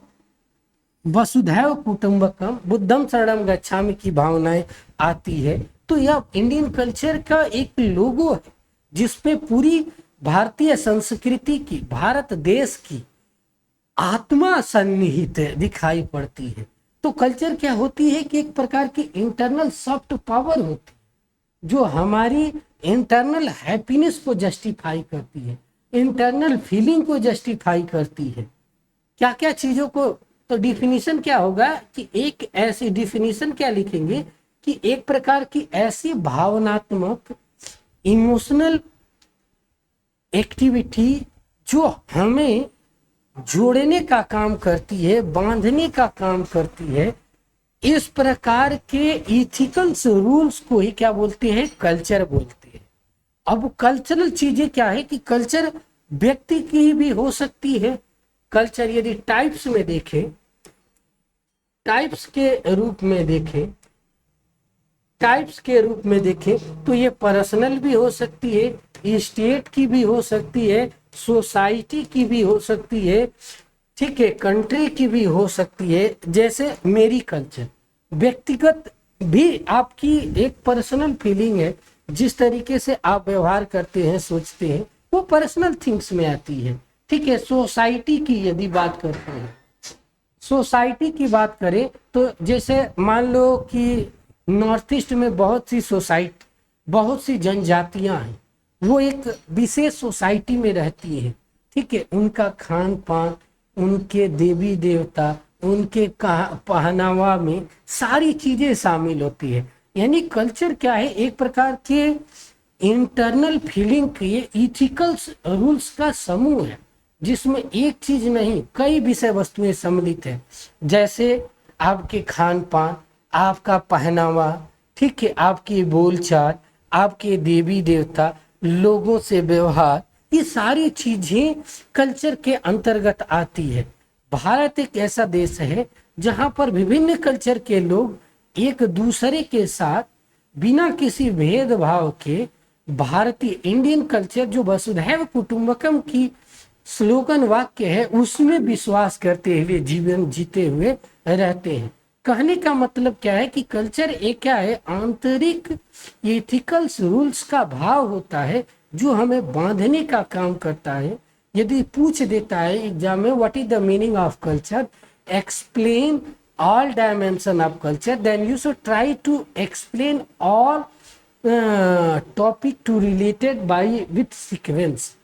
वसुधैव कुटुंबकम, बुद्धम शरणम गच्छामि की भावनाएं आती है। तो यह इंडियन कल्चर का एक लोगो है जिसपे पूरी भारतीय संस्कृति की, भारत देश की आत्मा सन्निहित दिखाई पड़ती है। तो कल्चर क्या होती है कि एक प्रकार की इंटरनल सॉफ्ट पावर होती है जो हमारी इंटरनल हैप्पीनेस को जस्टिफाई करती है। इंटरनल फीलिंग को जस्टिफाई करती है। क्या क्या चीजों को, तो डिफिनीशन क्या होगा कि एक ऐसी डिफिनीशन क्या लिखेंगे कि एक प्रकार की ऐसी भावनात्मक इमोशनल एक्टिविटी जो हमें जोड़ने का काम करती है, बांधने का काम करती है। इस प्रकार के इथिकल्स रूल्स को ही क्या बोलते हैं, कल्चर बोलते हैं। अब कल्चरल चीजें क्या है कि कल्चर व्यक्ति की भी हो सकती है। कल्चर यदि टाइप्स में देखें, टाइप्स के रूप में देखें, टाइप्स के रूप में देखें तो ये पर्सनल भी हो सकती है, स्टेट की भी हो सकती है, सोसाइटी की भी हो सकती है, ठीक है, कंट्री की भी हो सकती है। जैसे मेरी कल्चर व्यक्तिगत भी आपकी एक पर्सनल फीलिंग है, जिस तरीके से आप व्यवहार करते हैं, सोचते हैं, वो पर्सनल थिंग्स में आती है। ठीक है, सोसाइटी की यदि बात करते हैं, सोसाइटी की बात करें तो जैसे मान लो कि नॉर्थ ईस्ट में बहुत सी सोसाइटी, बहुत सी जनजातियां हैं, वो एक विशेष सोसाइटी में रहती हैं। ठीक है, उनका खान पान, उनके देवी देवता, उनके पहनावा में सारी चीजें शामिल होती है। यानी कल्चर क्या है, एक प्रकार के इंटरनल फीलिंग के इथिकल्स रूल्स का समूह है, जिसमें एक चीज नहीं कई विषय वस्तुएं सम्मिलित है। जैसे आपके खान पान, आपका पहनावा, ठीक है, आपकी बोलचाल, आपके देवी देवता, लोगों से व्यवहार, ये सारी चीजें कल्चर के अंतर्गत आती है। भारत एक ऐसा देश है जहां पर विभिन्न कल्चर के लोग एक दूसरे के साथ बिना किसी भेदभाव के, भारतीय इंडियन कल्चर जो वसुधैव कुटुंबकम की स्लोगन वाक्य है, उसमें विश्वास करते हुए जीवन जीते हुए रहते हैं। कहने का मतलब क्या है कि कल्चर एक क्या है, आंतरिक एथिकल्स रूल्स का भाव होता है जो हमें बांधने का काम करता है। यदि पूछ देता है एग्जाम में what is the meaning of culture, explain all dimension of culture, then you should try to explain all topic to related by with sequence,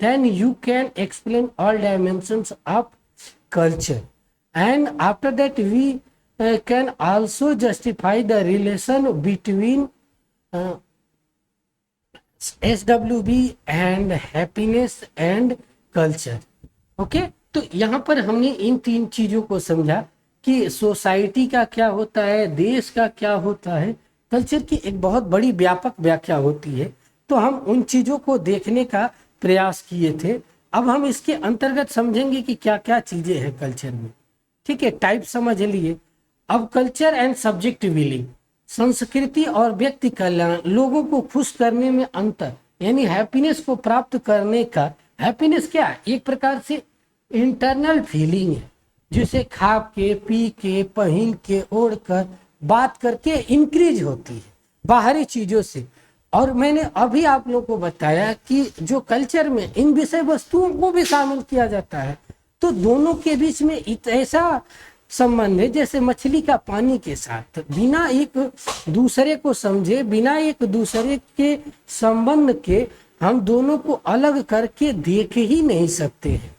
then you can explain all dimensions of culture. And after that we can also justify the relation between SWB and happiness and culture. Okay, तो यहाँ पर हमने इन तीन चीजों को समझा कि society का क्या होता है, देश का क्या होता है, कल्चर की एक बहुत बड़ी व्यापक व्याख्या होती है। तो हम उन चीजों को देखने का प्रयास किए थे। अब हम इसके अंतर्गत समझेंगे कि क्या क्या चीजें हैं कल्चर में। ठीक है, टाइप समझ लिए। अब कल्चर एंड सब्जेक्ट विलिंग, संस्कृति और व्यक्ति कल्याण, लोगों को खुश करने में अंतर, यानी हैप्पीनेस को प्राप्त करने का। हैप्पीनेस क्या है, एक प्रकार से इंटरनल फीलिंग है, जिसे खा के, पी के, पहन के, ओढ़ कर, बात करके इंक्रीज होती है बाहरी चीजों से। और मैंने अभी आप लोगों को बताया कि जो कल्चर में इन विषय वस्तुओं को भी शामिल किया जाता है, तो दोनों के बीच में ऐसा संबंध है जैसे मछली का पानी के साथ। बिना एक दूसरे को समझे, बिना एक दूसरे के संबंध के हम दोनों को अलग करके देख ही नहीं सकते हैं,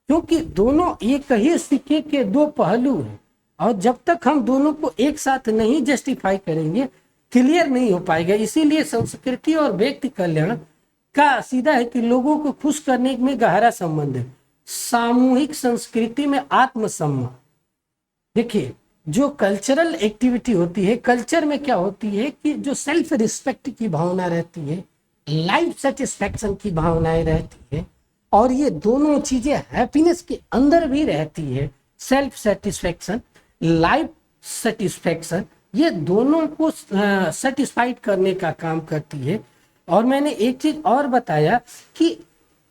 क्योंकि दोनों एक ही सिक्के के दो पहलू हैं। और जब तक हम दोनों को एक साथ नहीं जस्टिफाई करेंगे, क्लियर नहीं हो पाएगा। इसीलिए संस्कृति और व्यक्ति कल्याण का सीधा है कि लोगों को खुश करने में गहरा संबंध है। सामूहिक संस्कृति में आत्मसम्मान, देखिए जो कल्चरल एक्टिविटी होती है, कल्चर में क्या होती है कि जो सेल्फ रिस्पेक्ट की भावना रहती है, लाइफ सेटिस्फैक्शन की भावनाएं रहती है, और ये दोनों चीजें हैप्पीनेस के अंदर भी रहती है। सेल्फ सेटिस्फैक्शन, लाइफ सेटिस्फैक्शन, ये दोनों को सेटिस्फाइड करने का काम करती है। और मैंने एक चीज और बताया कि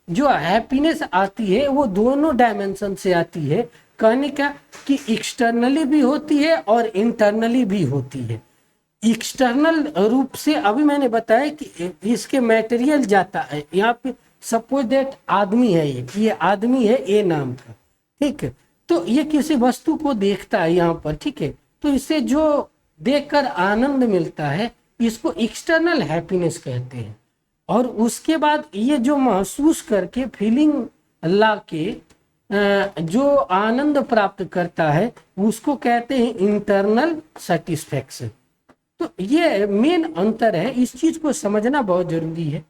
जो हैप्पीनेस आती है वो दोनों डायमेंशन से आती है। कहने का कि एक्सटर्नली भी होती है और इंटरनली भी होती है। एक्सटर्नल रूप से अभी मैंने बताया कि इसके मटेरियल जाता है। यहाँ पे सपोज दैट आदमी है, ये आदमी है ए नाम का, ठीक है, तो ये किसी वस्तु को देखता है यहाँ पर, ठीक है, तो इसे जो देखकर आनंद मिलता है, इसको एक्सटर्नल हैप्पीनेस कहते हैं। और उसके बाद ये जो महसूस करके फीलिंग ला के जो आनंद प्राप्त करता है उसको कहते हैं इंटरनल सेटिस्फैक्शन। तो ये मेन अंतर है, इस चीज को समझना बहुत जरूरी है।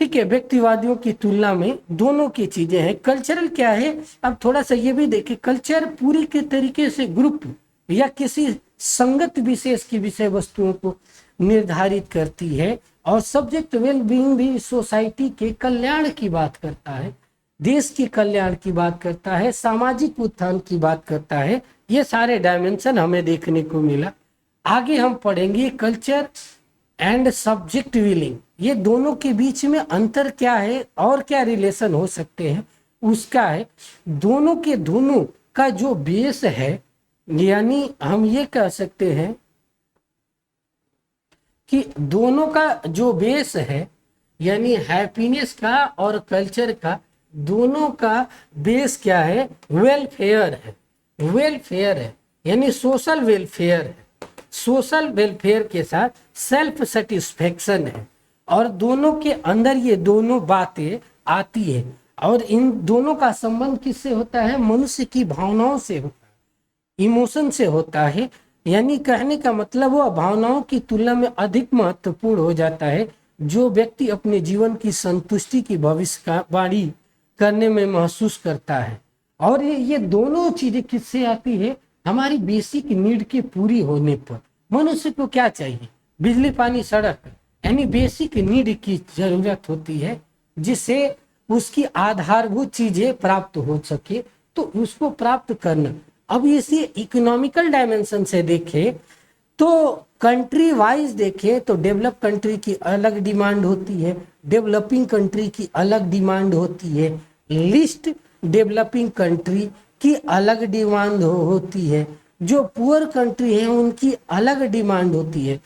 ठीक है, व्यक्तिवादियों की तुलना में दोनों की चीजें हैं। कल्चरल क्या है, अब थोड़ा सा ये भी देखें। कल्चर पूरी के तरीके से ग्रुप या किसी संगत विशेष की विषय वस्तुओं को निर्धारित करती है, और सब्जेक्ट वेल बीइंग भी सोसाइटी के कल्याण की बात करता है, देश के कल्याण की बात करता है, सामाजिक उत्थान की बात करता है। ये सारे डायमेंशन हमें देखने को मिला। आगे हम पढ़ेंगे कल्चर एंड सब्जेक्ट विलिंग, ये दोनों के बीच में अंतर क्या है और क्या रिलेशन हो सकते हैं उसका है। दोनों के दोनों का जो बेस है, यानी हम ये कह सकते हैं कि दोनों का जो बेस है, यानी हैप्पीनेस का और कल्चर का, दोनों का बेस क्या है, वेलफेयर है। वेलफेयर है यानी सोशल वेलफेयर है। सोशल वेलफेयर के साथ सेल्फ सेटिस्फेक्शन है, और दोनों के अंदर ये दोनों बातें आती है। और इन दोनों का संबंध किससे होता है, मनुष्य की भावनाओं से होता है, इमोशन से होता है। यानी कहने का मतलब वो भावनाओं की तुलना में अधिक महत्वपूर्ण हो जाता है, जो व्यक्ति अपने जीवन की संतुष्टि की भविष्यवाणी करने में महसूस करता है। और ये दोनों चीजें किससे आती है, हमारी बेसिक नीड के पूरी होने पर। मनुष्य को क्या चाहिए, बिजली पानी सड़क, यानी बेसिक नीड की जरूरत होती है, जिससे उसकी आधारभूत चीजें प्राप्त हो सके। तो उसको प्राप्त करना, अब इसी इकोनॉमिकल डायमेंशन से देखें तो कंट्री वाइज देखें तो डेवलप कंट्री की अलग डिमांड होती है, डेवलपिंग कंट्री की अलग डिमांड होती है, लिस्ट डेवलपिंग कंट्री की अलग डिमांड होती है, जो पुअर कंट्री है उनकी अलग डिमांड होती है।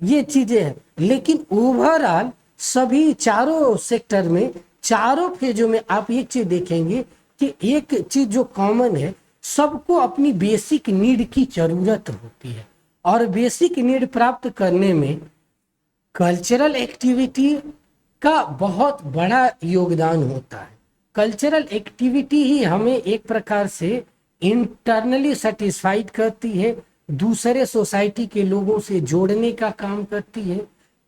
ये चीजें हैं, लेकिन ओवरऑल सभी चारों सेक्टर में, चारों फेजों में आप एक चीज देखेंगे कि एक चीज जो कॉमन है, सबको अपनी बेसिक नीड की जरूरत होती है। और बेसिक नीड प्राप्त करने में कल्चरल एक्टिविटी का बहुत बड़ा योगदान होता है। कल्चरल एक्टिविटी ही हमें एक प्रकार से इंटरनली सेटिस्फाइड करती है, दूसरे सोसाइटी के लोगों से जोड़ने का काम करती है,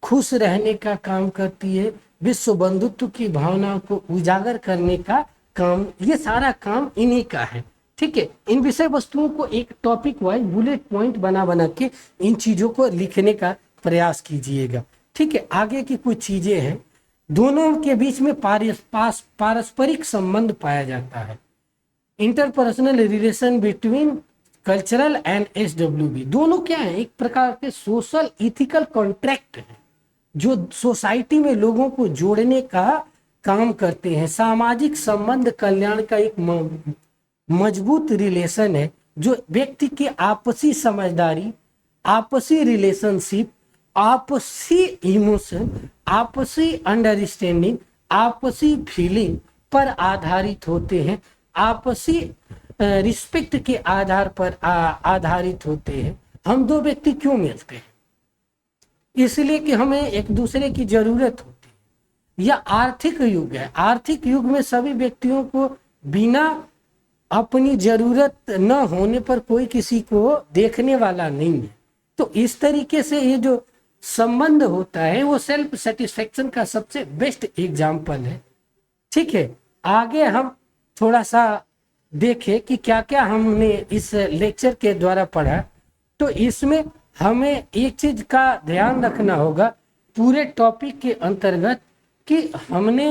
खुश रहने का काम करती है, विश्व बंधुत्व की भावना को उजागर करने का काम, ये सारा काम इन्हीं का है। ठीक है, इन विषय वस्तुओं को एक टॉपिक वाइज बुलेट पॉइंट बना बना के इन चीजों को लिखने का प्रयास कीजिएगा। ठीक है, आगे की कुछ चीजें हैं, दोनों के बीच में पारस्परिक संबंध पाया जाता है। Interpersonal relation between cultural and SWB, दोनों क्या है, एक प्रकार के सोशल इथिकल कॉन्ट्रैक्ट है, जो सोसाइटी में लोगों को जोड़ने का काम करते हैं। सामाजिक संबंध कल्याण का एक मजबूत रिलेशन है, जो व्यक्ति के आपसी समझदारी, आपसी रिलेशनशिप, आपसी इमोशन, आपसी अंडरस्टैंडिंग, आपसी फीलिंग पर आधारित होते हैं, आपसी रिस्पेक्ट के आधार पर आधारित होते हैं। हम दो व्यक्ति क्यों मिलते हैं, इसलिए कि हमें एक दूसरे की जरूरत होती है। या आर्थिक युग है, आर्थिक युग में सभी व्यक्तियों को बिना अपनी जरूरत न होने पर कोई किसी को देखने वाला नहीं है। तो इस तरीके से ये जो संबंध होता है वो सेल्फ सेटिस्फेक्शन का सबसे बेस्ट एग्जाम्पल है। ठीक है, आगे हम थोड़ा सा देखें कि क्या क्या हमने इस लेक्चर के द्वारा पढ़ा। तो इसमें हमें एक चीज का ध्यान रखना होगा पूरे टॉपिक के अंतर्गत, कि हमने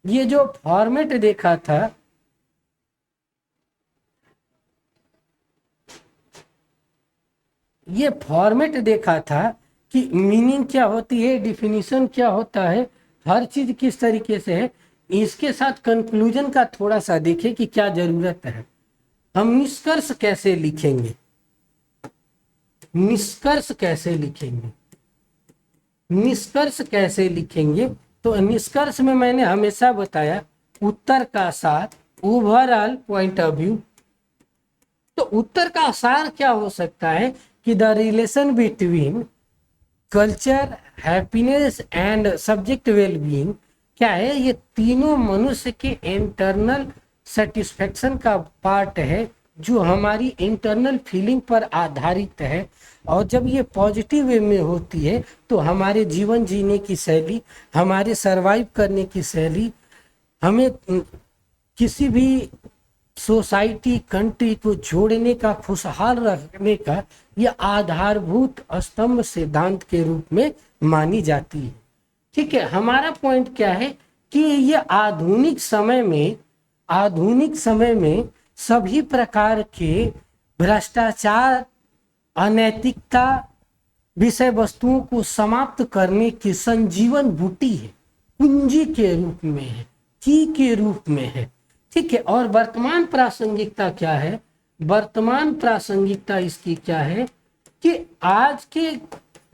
ये जो फॉर्मेट देखा था, ये फॉर्मेट देखा था कि मीनिंग क्या होती है, डिफिनीशन क्या होता है, हर चीज किस तरीके से है। इसके साथ कंक्लूजन का थोड़ा सा देखें कि क्या जरूरत है। हम निष्कर्ष कैसे लिखेंगे, निष्कर्ष कैसे लिखेंगे, निष्कर्ष कैसे लिखेंगे। तो निष्कर्ष में मैंने हमेशा बताया उत्तर का सार, ओवरऑल पॉइंट ऑफ व्यू। तो उत्तर का सार क्या हो सकता है कि the relation between culture, happiness and subject wellbeing क्या है, ये तीनों मनुष्य के इंटरनल सेटिस्फेक्शन का पार्ट है, जो हमारी इंटरनल फीलिंग पर आधारित है। और जब ये पॉजिटिव वे में होती है तो हमारे जीवन जीने की शैली, हमारे सरवाइव करने की शैली, हमें किसी भी सोसाइटी कंट्री को जोड़ने का, खुशहाल रखने का, यह आधारभूत स्तंभ सिद्धांत के रूप में मानी जाती है। ठीक है, हमारा पॉइंट क्या है कि ये आधुनिक समय में सभी प्रकार के भ्रष्टाचार, अनैतिकता, विषय वस्तुओं को समाप्त करने की संजीवन बूटी है, कुंजी के रूप में है, की के रूप में है। ठीक है, और वर्तमान प्रासंगिकता क्या है? वर्तमान प्रासंगिकता इसकी क्या है कि आज के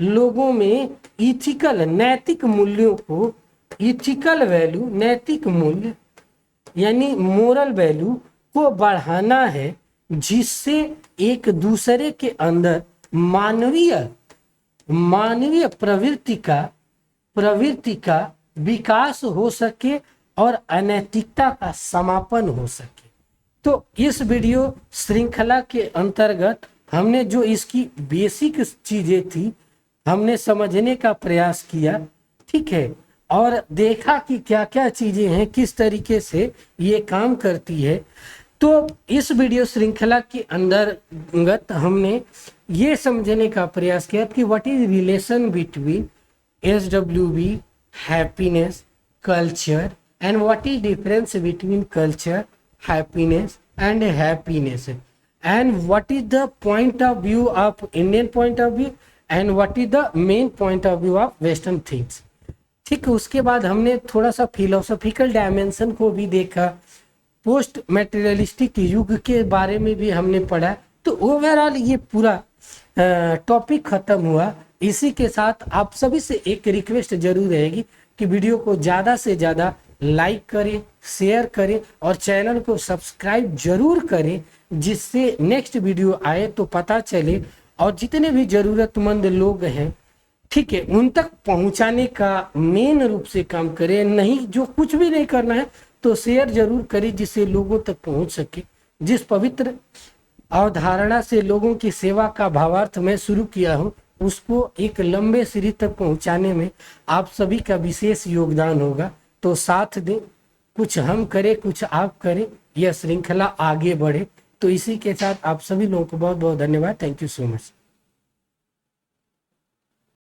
लोगों में इथिकल, नैतिक मूल्यों को, इथिकल वैल्यू, नैतिक मूल्य यानी मोरल वैल्यू को बढ़ाना है, जिससे एक दूसरे के अंदर मानवीय प्रवृत्ति का विकास हो सके और अनैतिकता का समापन हो सके। तो इस वीडियो श्रृंखला के अंतर्गत हमने जो इसकी बेसिक चीजें थी, हमने समझने का प्रयास किया। ठीक है, और देखा कि क्या क्या चीजें हैं, किस तरीके से ये काम करती है। तो इस वीडियो श्रृंखला के अंतर्गत हमने ये समझने का प्रयास किया कि what is relation between SWB, happiness, culture, and what is difference between culture, happiness and happiness, and what is the point of view of Indian point of view, and what is the main point of view of western things. ठीक है, उसके बाद हमने थोड़ा सा philosophical dimension को भी देखा, पोस्ट मटेरियलिस्टिक युग के बारे में भी हमने पढ़ा। तो ओवरऑल ये पूरा टॉपिक खत्म हुआ। इसी के साथ आप सभी से एक रिक्वेस्ट जरूर रहेगी कि वीडियो को ज़्यादा से ज़्यादा लाइक करें, शेयर करें और चैनल को सब्सक्राइब जरूर करें, जिससे नेक्स्ट वीडियो आए तो पता चले और जितने भी ज़रूरतमंद लोग हैं, ठीक है, उन तक पहुंचाने का मेन रूप से काम करें। नहीं, जो कुछ भी नहीं करना है तो शेयर जरूर करें, जिससे लोगों तक पहुंच सके। जिस पवित्र अवधारणा से लोगों की सेवा का भावार्थ मैं शुरू किया हूं, उसको एक लंबे सीढ़ी तक पहुंचाने में आप सभी का विशेष योगदान होगा। तो साथ दें, कुछ हम करें, कुछ आप करें, यह श्रृंखला आगे बढ़े। तो इसी के साथ आप सभी लोगों को बहुत बहुत धन्यवाद। Thank you so much.